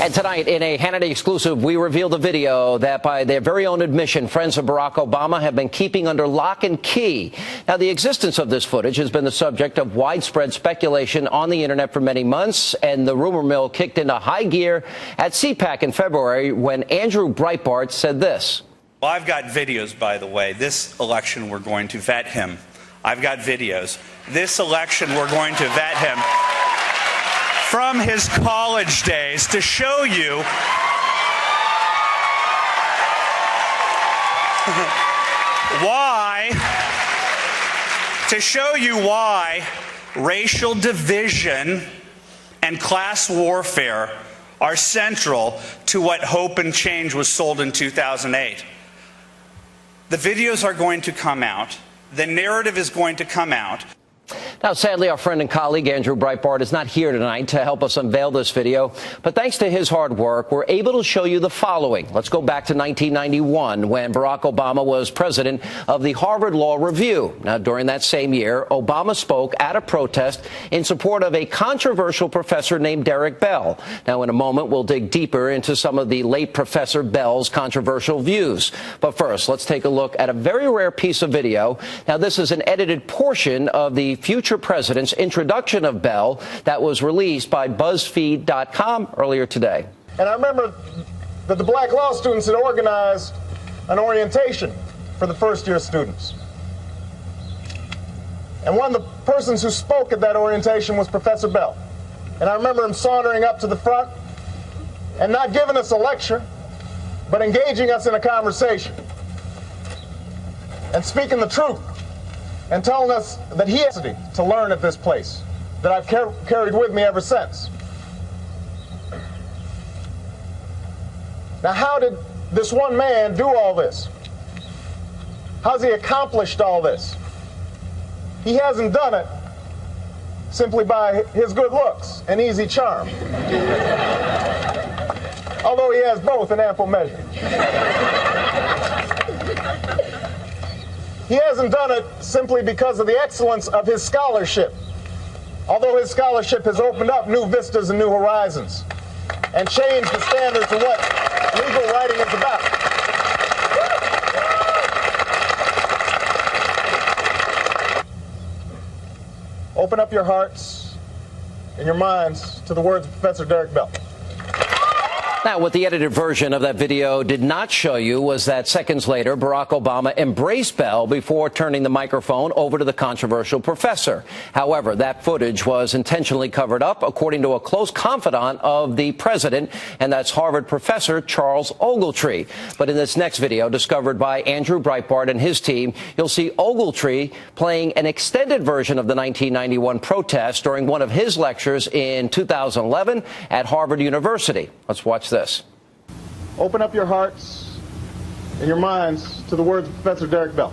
And tonight, in a Hannity exclusive, we revealed a video that, by their very own admission, friends of Barack Obama have been keeping under lock and key. Now, the existence of this footage has been the subject of widespread speculation on the internet for many months, and the rumor mill kicked into high gear at CPAC in February when Andrew Breitbart said this. Well, I've got videos, by the way. This election, we're going to vet him. I've got videos. This election, we're going to vet him from his college days to show you why racial division and class warfare are central to what Hope and Change was sold in 2008. The videos are going to come out. The narrative is going to come out. Now, sadly, our friend and colleague Andrew Breitbart is not here tonight to help us unveil this video. But thanks to his hard work, we're able to show you the following. Let's go back to 1991 when Barack Obama was president of the Harvard Law Review. Now, during that same year, Obama spoke at a protest in support of a controversial professor named Derek Bell. Now, in a moment, we'll dig deeper into some of the late Professor Bell's controversial views. But first, let's take a look at a very rare piece of video. Now, this is an edited portion of the future president's introduction of Bell that was released by BuzzFeed.com earlier today. And I remember that the black law students had organized an orientation for the first-year students. And one of the persons who spoke at that orientation was Professor Bell. And I remember him sauntering up to the front and not giving us a lecture, but engaging us in a conversation and speaking the truth, and telling us that he has to learn at this place, that I've carried with me ever since. Now, how did this one man do all this? How's he accomplished all this? He hasn't done it simply by his good looks and easy charm, although he has both in ample measure. He hasn't done it simply because of the excellence of his scholarship, although his scholarship has opened up new vistas and new horizons and changed the standards of what legal writing is about. Open up your hearts and your minds to the words of Professor Derek Bell. Now, what the edited version of that video did not show you was that seconds later, Barack Obama embraced Bell before turning the microphone over to the controversial professor. However, that footage was intentionally covered up, according to a close confidant of the president, and that's Harvard professor Charles Ogletree. But in this next video, discovered by Andrew Breitbart and his team, you'll see Ogletree playing an extended version of the 1991 protest during one of his lectures in 2011 at Harvard University. Let's watch this. Open up your hearts and your minds to the words of Professor Derek Bell.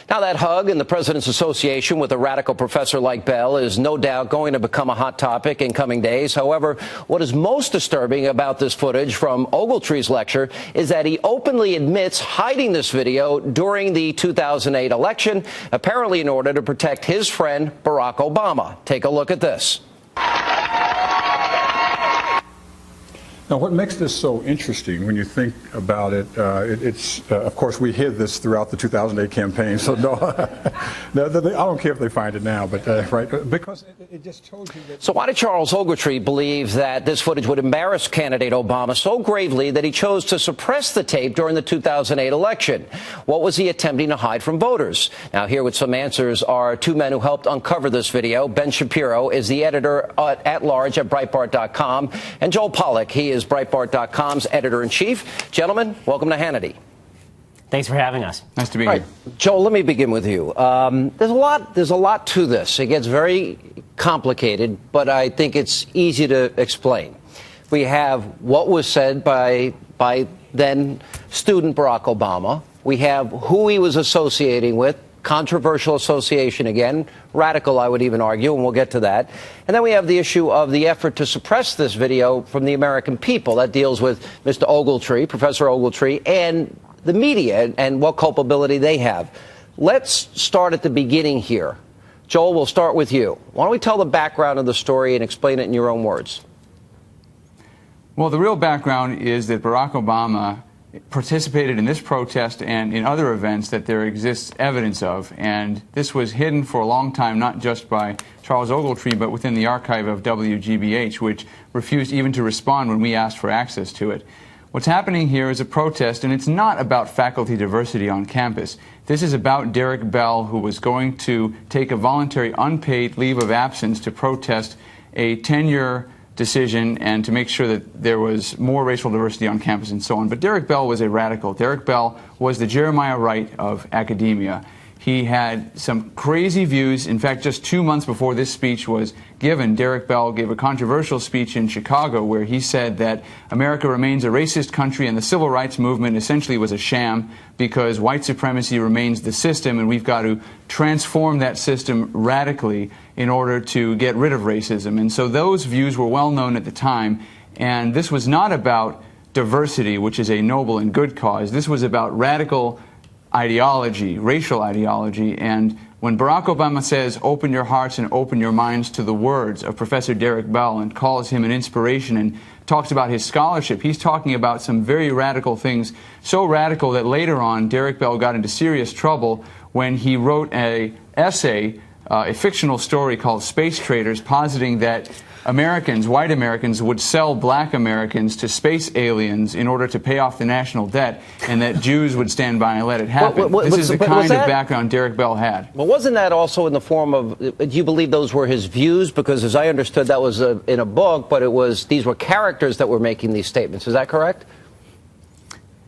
Now, that hug and the president's association with a radical professor like Bell is no doubt going to become a hot topic in coming days. However, what is most disturbing about this footage from Ogletree's lecture is that he openly admits hiding this video during the 2008 election, apparently in order to protect his friend Barack Obama. Take a look at this. Now, what makes this so interesting when you think about it, of course, we hid this throughout the 2008 campaign, so no, I don't care if they find it now, but right, because it just told you that. So why did Charles Ogletree believe that this footage would embarrass candidate Obama so gravely that he chose to suppress the tape during the 2008 election? What was he attempting to hide from voters? Now, here with some answers are two men who helped uncover this video. Ben Shapiro is the editor at large at Breitbart.com, and Joel Pollack, he is Breitbart.com's editor-in-chief. Gentlemen, welcome to Hannity. Thanks for having us. Nice to be here. Joel, let me begin with you. There's a lot to this. It gets very complicated, but I think it's easy to explain. We have what was said by then student Barack Obama. We have who he was associating with. Controversial association again, radical, I would even argue, and we'll get to that. And then we have the issue of the effort to suppress this video from the American people. That deals with Mr. Ogletree, Professor Ogletree, and the media and what culpability they have. Let's start at the beginning here. Joel, we'll start with you. Why don't we tell the background of the story and explain it in your own words? Well, the real background is that Barack Obama participated in this protest and in other events that there exists evidence of. And this was hidden for a long time, not just by Charles Ogletree, but within the archive of WGBH, which refused even to respond when we asked for access to it. What's happening here is a protest, and it's not about faculty diversity on campus. This is about Derek Bell, who was going to take a voluntary unpaid leave of absence to protest a tenure decision and to make sure that there was more racial diversity on campus and so on. But Derek Bell was a radical. Derek Bell was the Jeremiah Wright of academia. He had some crazy views. In fact, just 2 months before this speech was given, Derek Bell gave a controversial speech in Chicago where he said that America remains a racist country and the civil rights movement essentially was a sham because white supremacy remains the system and we've got to transform that system radically in order to get rid of racism. And so those views were well known at the time, and this was not about diversity, which is a noble and good cause. This was about radical ideology, racial ideology. And when Barack Obama says, open your hearts and open your minds to the words of Professor Derek Bell and calls him an inspiration and talks about his scholarship, he's talking about some very radical things, so radical that later on Derek Bell got into serious trouble when he wrote an essay, a fictional story called Space Traders, positing that Americans, white Americans, would sell black Americans to space aliens in order to pay off the national debt, and that Jews would stand by and let it happen. This is the kind of background Derek Bell had. Well, wasn't that also in the form of, do you believe those were his views? Because as I understood, that was in a book, but these were characters that were making these statements. Is that correct?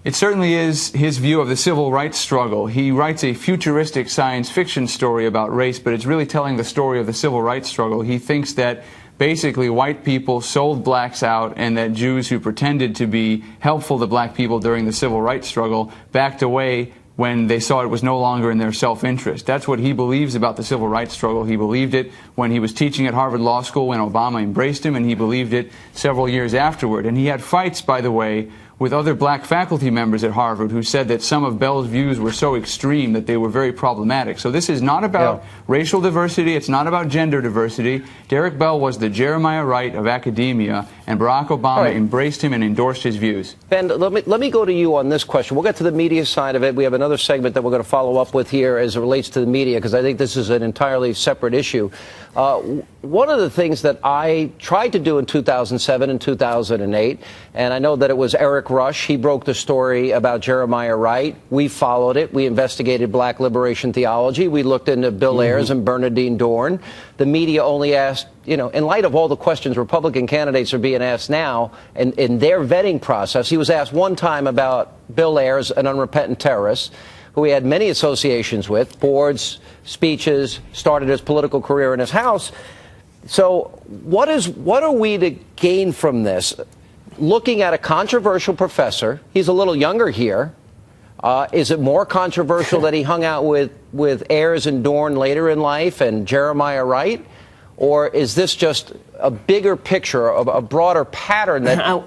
It certainly is his view of the civil rights struggle. He writes a futuristic science fiction story about race, but it's really telling the story of the civil rights struggle. He thinks that basically white people sold blacks out and that Jews who pretended to be helpful to black people during the civil rights struggle backed away when they saw it was no longer in their self-interest. That's what he believes about the civil rights struggle. He believed it when he was teaching at Harvard Law School when Obama embraced him, and he believed it several years afterward. And he had fights, by the way, with other black faculty members at Harvard who said that some of Bell's views were so extreme that they were very problematic. So this is not about racial diversity. It's not about gender diversity. Derek Bell was the Jeremiah Wright of academia, and Barack Obama embraced him and endorsed his views. Ben, let me go to you on this question. We'll get to the media side of it. We have another segment that we're going to follow up with here as it relates to the media, because I think this is an entirely separate issue. One of the things that I tried to do in 2007 and 2008, and I know that it was Eric Rush, he broke the story about Jeremiah Wright. We followed it. We investigated black liberation theology. We looked into Bill Ayers and Bernardine Dorn. The media only asked, you know, in light of all the questions Republican candidates are being asked now and in their vetting process, he was asked one time about Bill Ayers, an unrepentant terrorist, who he had many associations with, boards, speeches, started his political career in his house. So what are we to gain from this? Looking at a controversial professor, he's a little younger here. Is it more controversial that he hung out with Ayers and Dorn later in life and Jeremiah Wright? Or is this just a bigger picture, a broader pattern that...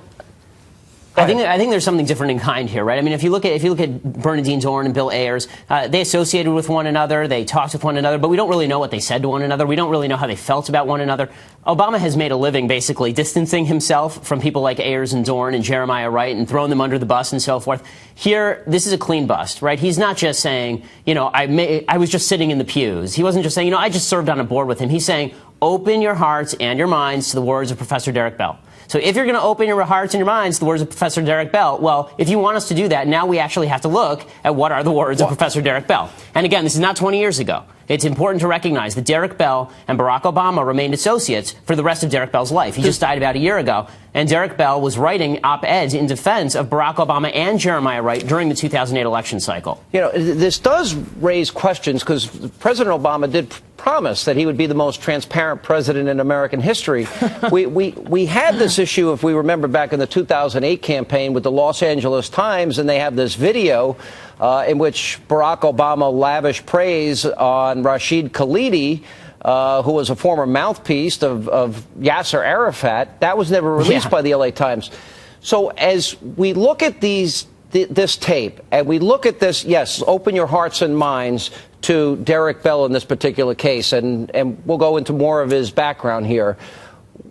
I think there's something different in kind here, right? I mean, if you look at Bernardine Dorn and Bill Ayers, they associated with one another, they talked with one another, but we don't really know what they said to one another. We don't really know how they felt about one another. Obama has made a living basically distancing himself from people like Ayers and Dorn and Jeremiah Wright and throwing them under the bus and so forth. Here, this is a clean bust, right? He's not just saying, you know, I was just sitting in the pews. He wasn't just saying, you know, I just served on a board with him. He's saying, open your hearts and your minds to the words of Professor Derek Bell. So if you're going to open your hearts and your minds to the words of Professor Derek Bell, well, if you want us to do that, now we actually have to look at what are the words of Professor Derek Bell. And again, this is not 20 years ago. It's important to recognize that Derek Bell and Barack Obama remained associates for the rest of Derek Bell's life. He just died about a year ago, and Derek Bell was writing op-eds in defense of Barack Obama and Jeremiah Wright during the 2008 election cycle. You know, this does raise questions because President Obama did promise that he would be the most transparent president in American history. we had this issue, if we remember, back in the 2008 campaign with the Los Angeles Times, and they have this video in which Barack Obama lavished praise on Rashid Khalidi, who was a former mouthpiece of Yasser Arafat. That was never released by the LA Times. So as we look at these this tape and we look at this, yes, open your hearts and minds to Derek Bell in this particular case, and we'll go into more of his background here.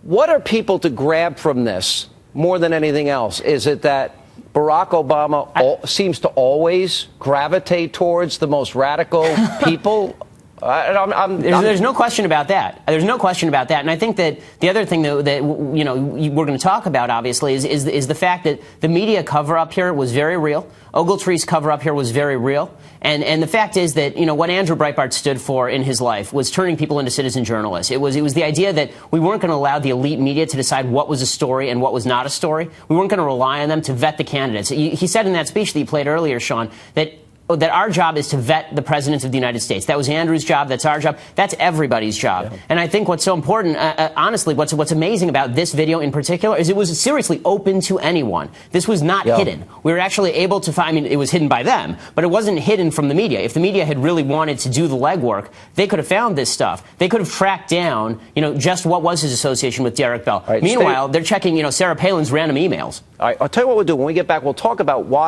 What are people to grab from this more than anything else? Is it that Barack Obama seems to always gravitate towards the most radical people? There's no question about that. There's no question about that. And I think that the other thing that we're going to talk about, obviously, is the fact that the media cover-up here was very real. Ogletree's cover-up here was very real. And the fact is that, what Andrew Breitbart stood for in his life was turning people into citizen journalists. It was the idea that we weren't going to allow the elite media to decide what was a story and what was not a story. We weren't going to rely on them to vet the candidates. He said in that speech that you played earlier, Sean, that our job is to vet the presidents of the United States. That was Andrew's job. That's our job. That's everybody's job. Yeah. And I think what's so important, honestly, what's amazing about this video in particular is it was seriously open to anyone. This was not hidden. We were actually able to find, it was hidden by them, but it wasn't hidden from the media. If the media had really wanted to do the legwork, they could have found this stuff. They could have tracked down, just what was his association with Derek Bell. Right, meanwhile, they're checking, Sarah Palin's random emails. All right, I'll tell you what we'll do. When we get back, we'll talk about why